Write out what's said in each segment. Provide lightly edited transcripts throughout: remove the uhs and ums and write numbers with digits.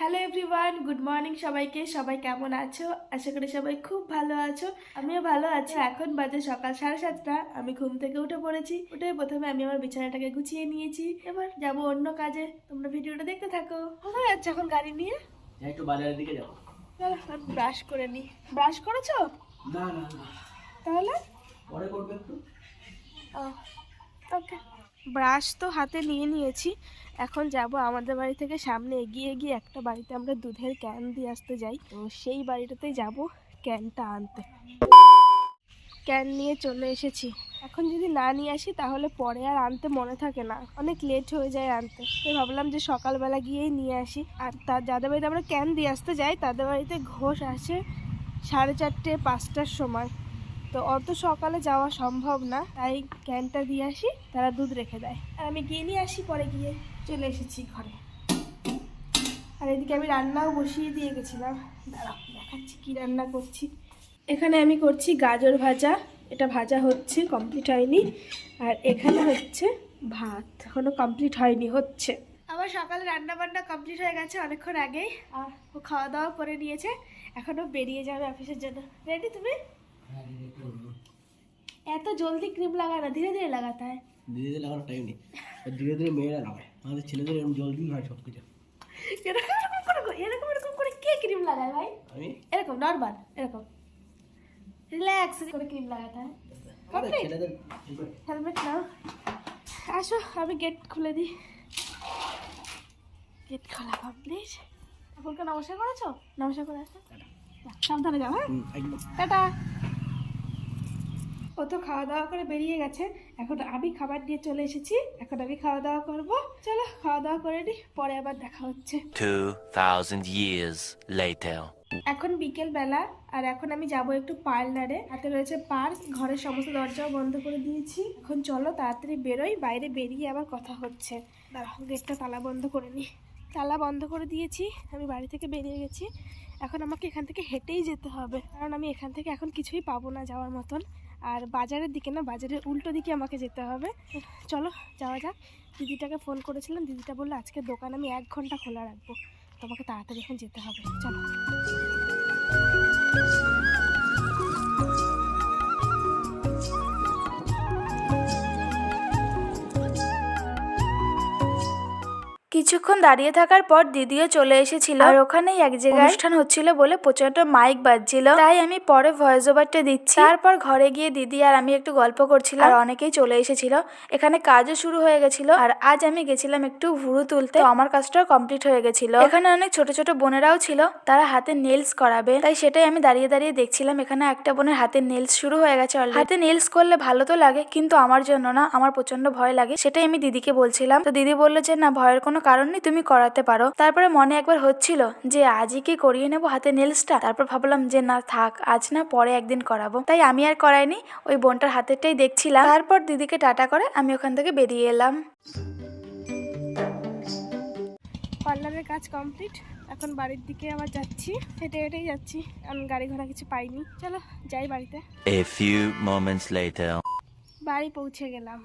Hello everyone, good morning সবাইকে। সবাই কেমন আছো? আশা করি সবাই খুব ভালো আছো। আমিও ভালো আছি। এখন বাজে সকাল 7:30। আমি ঘুম থেকে উঠে পড়েছি। উঠে প্রথমে আমি আমার বিছানাটাকে গুছিয়ে নিয়েছি। এবার যাব অন্য কাজে। তোমরা ভিডিওটা দেখতে থাকো। কোথায় যাচ্ছ এখন গাড়ি নিয়ে? একটু বাজারের দিকে যাবো। চলো ব্রাশ করে নি। ব্রাশ করেছো? না না না, তাহলে পরে করবে একটু। ওকে, ব্রাশ তো হাতে নিয়ে নিয়েছি। এখন যাব আমাদের বাড়ি থেকে সামনে এগিয়ে গিয়ে একটা বাড়িতে আমরা দুধের ক্যান দিয়ে আসতে যাই, তো সেই বাড়িটাতেই যাব ক্যানটা আনতে। ক্যান নিয়ে চলে এসেছি। এখন যদি না নিয়ে আসি তাহলে পরে আর আনতে মনে থাকে না, অনেক লেট হয়ে যায় আনতে। তো ভাবলাম যে সকালবেলা গিয়েই নিয়ে আসি। আর যাদের বাড়িতে আমরা ক্যান দিয়ে আসতে যাই তাদের বাড়িতে ঘোষ আসে 4:30 5টার সময়। তো অত সকালে যাওয়া সম্ভব না, তাই ক্যানটা দিয়ে আসি, তারা দুধ রেখে দেয় আর আমি গিয়ে নিয়ে আসি। পরে গিয়ে চলে এসেছি ঘরে। আর এদিকে আমি রান্নাও বসিয়ে দিয়ে গেছিলাম। দাঁড়াও দেখাচ্ছি কি রান্না করছি। এখানে আমি করছি গাজর ভাজা। এটা ভাজা হচ্ছে, কমপ্লিট হয়নি। আর এখানে হচ্ছে ভাত, এখনো কমপ্লিট হয়নি, হচ্ছে। আমার সকালে রান্না বান্না কমপ্লিট হয়ে গেছে অনেকক্ষণ আগেই। আর ও খাওয়া দাওয়া করে নিয়েছে, এখনো বেরিয়ে যাবে অফিসের জন্য। রেডি তুমি? এত জলদি ক্রিম লাগায় না, ধীরে ধীরে লাগাতে হয়। ধীরে ধীরে লাগানোর টাইম নেই, ধীরে ধীরে মেয়েরা লাগায়। আমাদের ছেলেদের এরকম জলদি হয় সব কিছু। এরকম করে কে ক্রিম লাগায় ভাই? আমি এরকম নর্মাল, এরকম রিল্যাক্স করে ক্রিম লাগাতে হয়। ছেলেদের হেলমেট নাও। আসো আমি গেট খুলে দিই। গেট খোলা কমপ্লিট। আপনাকে নমস্কার করেছো? নমস্কার করে আসো। সাবধানে যাও। হ্যাঁ, একদম টাটা। ও তো খাওয়া দাওয়া করে বেরিয়ে গেছে। এখন আমি খাবার দিয়ে চলে এসেছি। এখন আমি খাওয়া দাওয়া করবো। চলো খাওয়া দাওয়া করে নি, পরে আবার দেখা হচ্ছে। 2000 years later. এখন বিকেল বেলা, আর এখন আমি যাব একটু পার্লারে। হাতে রয়েছে পার্স, ঘরের সমস্ত দরজাও বন্ধ করে দিয়েছি। এখন চলো তাড়াতাড়ি বেরোই, বাইরে বেরিয়ে আবার কথা হচ্ছে। দাঁড়াও গেটটা তালা বন্ধ করে নি। তালা বন্ধ করে দিয়েছি, আমি বাড়ি থেকে বেরিয়ে গেছি। এখন আমাকে এখান থেকে হেঁটেই যেতে হবে, কারণ আমি এখান থেকে এখন কিছুই পাবো না যাওয়ার মতন। আর বাজারের দিকে না, বাজারের উল্টো দিকে আমাকে যেতে হবে। চলো যাওয়া যাক। দিদিটাকে ফোন করেছিলাম, দিদিটা বললো আজকে দোকান আমি 1 ঘন্টা খোলা রাখবো। তোমাকে তাড়াতাড়ি এখন যেতে হবে, চলো। কিছুক্ষণ দাঁড়িয়ে থাকার পর দিদিও চলে এসেছিল। আর ওখানেই এক জায়গায় অনুষ্ঠান হচ্ছিল বলে প্রচন্ড মাইক বাজছিল, তাই আমি পরে ভয়েস ওভারটা দিচ্ছি। তারপর ঘরে গিয়ে দিদি আর আমি একটু গল্প করছিলাম, আর অনেকেই চলে এসেছিল। এখানে কাজও শুরু হয়ে গেছিল। আর আজ আমি গেছিলাম একটু ভুরু তুলতে, তো আমার কাজটাও কমপ্লিট হয়ে গেছিল। এখানে অনেক ছোট ছোট বোনেরাও ছিল, তারা হাতে নেলস করাবে, তাই সেটাই আমি দাঁড়িয়ে দাঁড়িয়ে দেখছিলাম। এখানে একটা বোনের হাতে নেলস শুরু হয়ে গেছে অলরেডি। হাতে নেলস করলে ভালো তো লাগে, কিন্তু আমার জন্য না, আমার প্রচন্ড ভয় লাগে। সেটাই আমি দিদিকে বলছিলাম। তো দিদি বললো যে না, ভয়ের কোনো কারণ নেই, তুমি করাতে পারো। তারপরে মনে একবার হচ্ছিল যে আজই কি করিয়ে নেবো হাতে নেলসটা। তারপর ভাবলাম যে না থাক, আজ না, পরে একদিন করাবো। তাই আমি আর করাইনি, ওই বোনটার হাতেরটাই দেখছিলাম। তারপর দিদিকে টাটা করে আমি ওখান থেকে বেরিয়ে এলাম। পার্লারের কাজ কমপ্লিট। এখন বাড়ির দিকে আবার যাচ্ছি, হেঁটে হেঁটেই যাচ্ছি, কারণ গাড়ি ঘোড়া কিছু পাইনি। চলো যাই বাড়িতে। A few moments later. বাড়ি পৌঁছে গেলাম।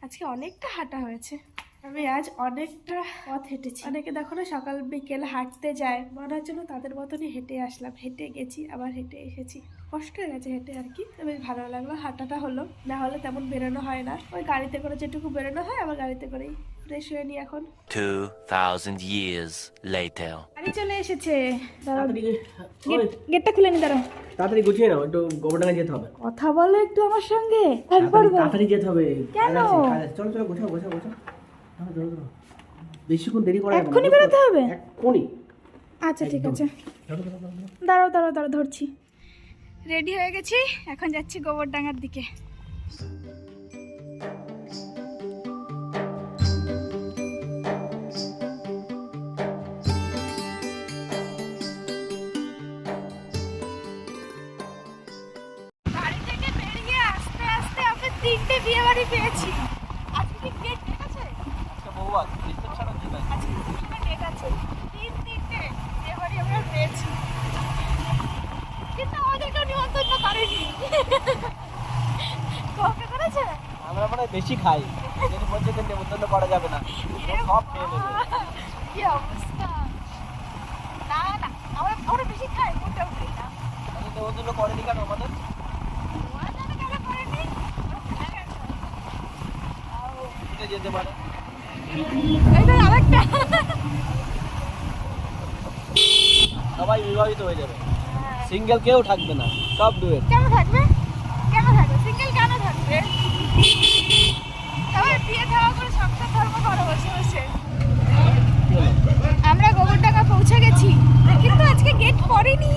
আজকে অনেকটা হাঁটা হয়েছে, আমি আজ অনেকটা পথ হেঁটেছি। অনেকে দেখো না সকাল বিকেল হাঁটতে যায়, মনে হচ্ছে না তাদের মতনই হেঁটে আসলাম। হেঁটে গেছি আবার হেঁটে এসেছি, কষ্ট হয়ে গেছে হেঁটে আর কি। বেশ ভালো লাগলো, হাঁটাটা হলো। না হলে তেমন বেরোনো হয় না, ওই গাড়িতে করে যেটুকু বেরোনো হয় আবার গাড়িতে করেই। ফ্রেশ হয়ে নি এখন। 2000 years later. গাড়ি চলে এসেছে। তাড়াতাড়ি গেটটা খুলে নি, দাঁড়াও। তাড়াতাড়ি গুছিয়ে নাও, একটু গোবরডাঙ্গা যেতে হবে। কথা বলো একটু আমার সঙ্গে। তাড়াতাড়ি যেতে হবে। কেন? চলো চলো, গোছাও গোছাও গোছাও। বেশিক্ষণ দেরি করা যাবে না। এক্ষুনি বেরোতে হবে? এক্ষুনি। আচ্ছা ঠিক আছে, দাঁড়াও দাঁড়াও দাঁড়াও, ধরছি। রেডি হয়ে গেছি, এখন যাচ্ছি গোবরডাঙ্গার দিকে। বাড়ি থেকে বেরিয়ে আস্তে আস্তে আমরা 3টে বিয়ে বাড়ি পেয়েছি। আজকে কি ডেট আছে? আচ্ছা বৌমা, রিসেপশন হচ্ছে না? আজকে রিসেপশনের ডেট আছে। 3টে বিয়ে বাড়ি আমরা পেয়েছি, কিন্তু আমাদেরকে নিমন্ত্রণ করেনি। কবে করেছে? আমরা মানে বেশি খাই, যদি বলছে যে নিমন্ত্রণ করা যাবে না, সব খেয়ে নেবে। কি অবস্থা! নেমন্তন্ন করেনি কেন আমাদের? উঠে যেতে পারে। সবাই বিবাহিত হয়ে যাবে, সিঙ্গেল কেউ থাকবে না, সব ডুয়েট। কেন থাকবে? কেন থাকবে? সিঙ্গেল কেন থাকবে? সবাই বিয়ে দেওয়া করে সংসার ধর্ম করো বসে বসে। আমরা গোবরডাঙ্গা পৌঁছে গেছি, কিন্তু আজকে গেট পড়েনি।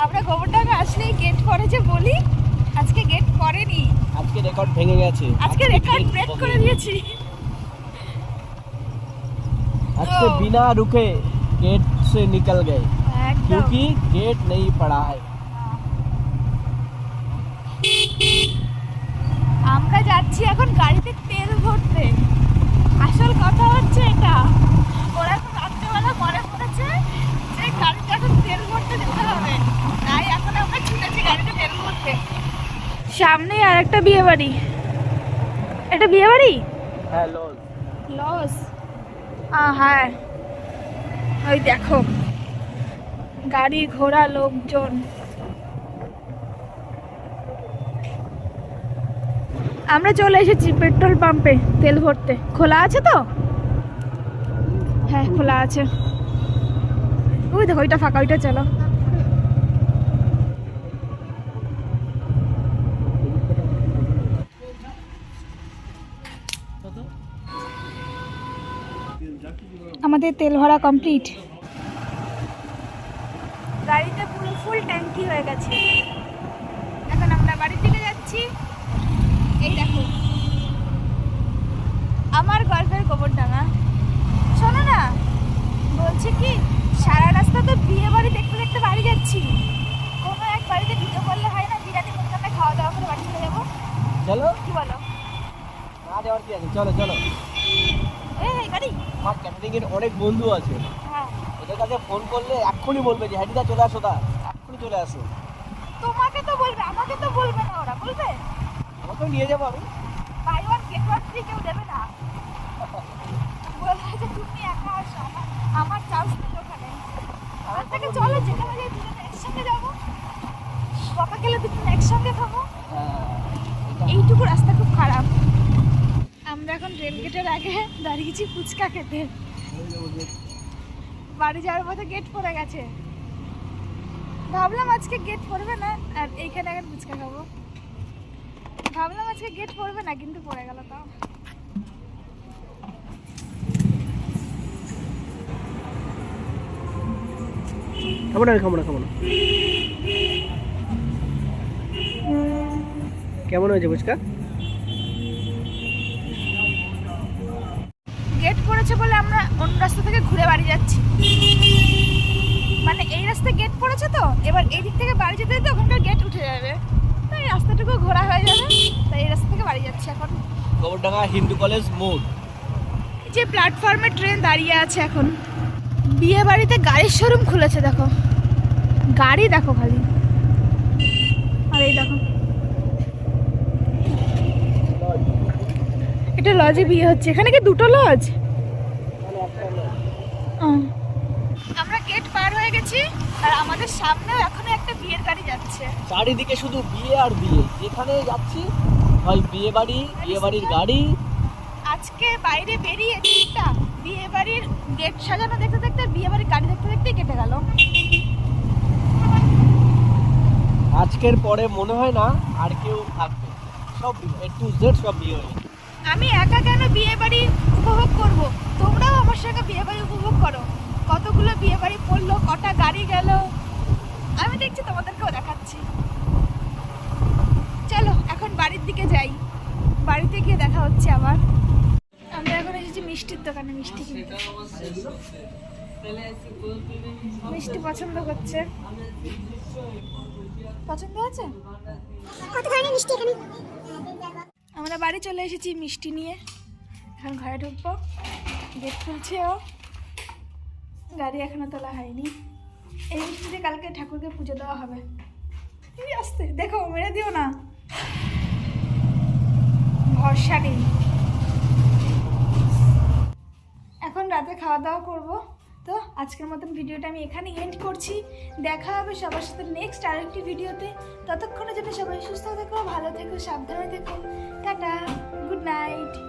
আমরা গোবরডাঙ্গা আসলেই গেট পড়ে যে বলি, আজকে গেট পড়েনি। আজকে রেকর্ড ভেঙে গেছে, আজকে রেকর্ড ব্রেক করে দিয়েছি। আজকে बिना रुके गेट से निकल गए একদম। क्योंकि गेट नहीं पड़ा है। আমরা যাচ্ছি এখন গাড়িতে তেল ভরতে। আসল কথা হচ্ছে এটা, ওরা তো রাত্রেবেলা মনে পড়েছে যে গাড়িতে এখন তেল ভরতে যেতে হবে, তাই এখন আমরা ছুটেছি গাড়িতে তেল ভরতে। সামনেই আর একটা বিয়ে বাড়ি। এটা বিয়ে বাড়ি? হ্যাঁ, লজ। লস। হ্যাঁ, ওই দেখো গাড়ি ঘোড়া লোকজন। আমরা চলে এসেছি পেট্রোল পাম্পে তেল ভরতে। খোলা আছে তো? হ্যাঁ খোলা আছে। ওই দেখো ওইটা ফাঁকা, ওইটা চলো। আমাদের তেল ভরা কমপ্লিট। গাড়িতে পুরো ফুল ট্যাঙ্কি হয়ে গেছে। এখন আমরা বাড়ির দিকে যাচ্ছি। এই দেখো আমার গল্পের গোবরডাঙ্গা। শোনো না, বলছি কি সারা রাস্তা তো বিয়ে বাড়ি দেখতে দেখতে বাড়ি যাচ্ছি। কোনো এক বাড়িতে ঢুকে পড়লে হয় না, বিরিয়ানি মুরগাটা খাওয়া দাওয়া করে বাড়ি চলে যাবো। চলো, কি বলো? না যাওয়ার কি আছে, চলো চলো। এই গাড়ি। আমার ক্যাটারিং এর অনেক বন্ধু আছে, হ্যাঁ, ওদের কাছে ফোন করলে এক্ষুনি বলবে যে হ্যাঁ দিদা চলে আসো, দা এক্ষুনি চলে আসো। তোমাকে তো বলবে, আমাকে তো বলবে না। ওরা বলবে আমাকেও নিয়ে যাবো আমি। Buy one get one free কেউ দেবে না। বলবে যে তুমি একা আসো, আমার চান্স নেই ওখানে। আর থেকে চলো যেখানে যাই দুজনে একসঙ্গে যাবো। বাবা গেলে দুজনে একসঙ্গে খাবো। এইটুকু রাস্তা খুব খারাপ। আমরা এখন রেল গেটের আগে দাঁড়িয়েছি ফুচকা খেতে। বাড়ি যাওয়ার পথে গেট পড়ে গেছে। ভাবলাম আজকে গেট পড়বে না, আর এইখানে এখন ফুচকা খাবো। ভাবলাম আজকে গেট পড়বে না, কিন্তু পড়ে গেল। তাও খাবো না, খাবো না, খাবো না। কেমন হয়েছে ফুচকা? গেট পড়েছে বলে আমরা অন্য রাস্তা থেকে ঘুরে বাড়ি যাচ্ছি। মানে এই রাস্তায় গেট পড়েছে তো, এবার এই দিক থেকে বাড়ি যেতে যেতে ওখানকার গেট উঠে যাবে, তাই রাস্তাটুকু ঘোরা হয়ে যাবে। তাই এই রাস্তা থেকে বাড়ি যাচ্ছি এখন। গোবরডাঙ্গা হিন্দু কলেজ মোড়। যে প্ল্যাটফর্মে ট্রেন দাঁড়িয়ে আছে এখন। বিয়ে বাড়িতে গাড়ির শোরুম খুলেছে, দেখো গাড়ি দেখো খালি। আর এই দেখো এটা লজে বিয়ে হচ্ছে। এখানে কি দুটো লজ? আমরা গেট পার হয়ে গেছি, আর আমাদের সামনেও এখনো একটা বিয়ের গাড়ি যাচ্ছে। চারিদিকে শুধু বিয়ে আর বিয়ে, যেখানে যাচ্ছি হয় বিয়ে বাড়ি, বিয়ে বাড়ির গাড়ি। আজকে বাইরে বেরিয়ে দিনটা বিয়ে বাড়ির গেট সাজানো দেখতে দেখতে, বিয়ে বাড়ির গাড়ি দেখতে দেখতেই কেটে গেল। আজকের পরে মনে হয় না আর কেউ থাকবে, সব A to Z সব বিয়ে হয়ে গেছে। আমি একা কেন বিয়ে বাড়ি উপভোগ করব? তোমরাও আমার সঙ্গে বিয়ে বাড়ি উপভোগ করো। কতগুলো বিয়ে বাড়ি পড়লো, কটা গাড়ি গেল, আমি দেখছি, তোমাদেরকেও দেখাচ্ছি। চলো এখন বাড়ির দিকে যাই, বাড়িতে গিয়ে দেখা হচ্ছে আবার। আমরা এখন এসেছি মিষ্টির দোকানে মিষ্টি কিনতে। মিষ্টি পছন্দ করছে। পছন্দ আছে? কত ধরনের মিষ্টি এখানে? আমরা বাড়ি চলে এসেছি মিষ্টি নিয়ে। এখন ঘরে ঢুকবো। গেট খুলছে ও, গাড়ি এখনো তোলা হয়নি। এই মিষ্টি দিয়ে কালকে ঠাকুরকে পুজো দেওয়া হবে। এই আসতে দেখো, মেরে দিও না, ভরসা নেই। এখন রাতে খাওয়া দাওয়া করবো, তো আজকের মতন ভিডিওটা আমি এখানে এন্ড করছি। দেখা হবে সবার সাথে নেক্সট আরেকটি ভিডিওতে। ততক্ষণের জন্য সবাই সুস্থ থেকো, ভালো থেকো, সাবধানে থেকো। Tata, good night.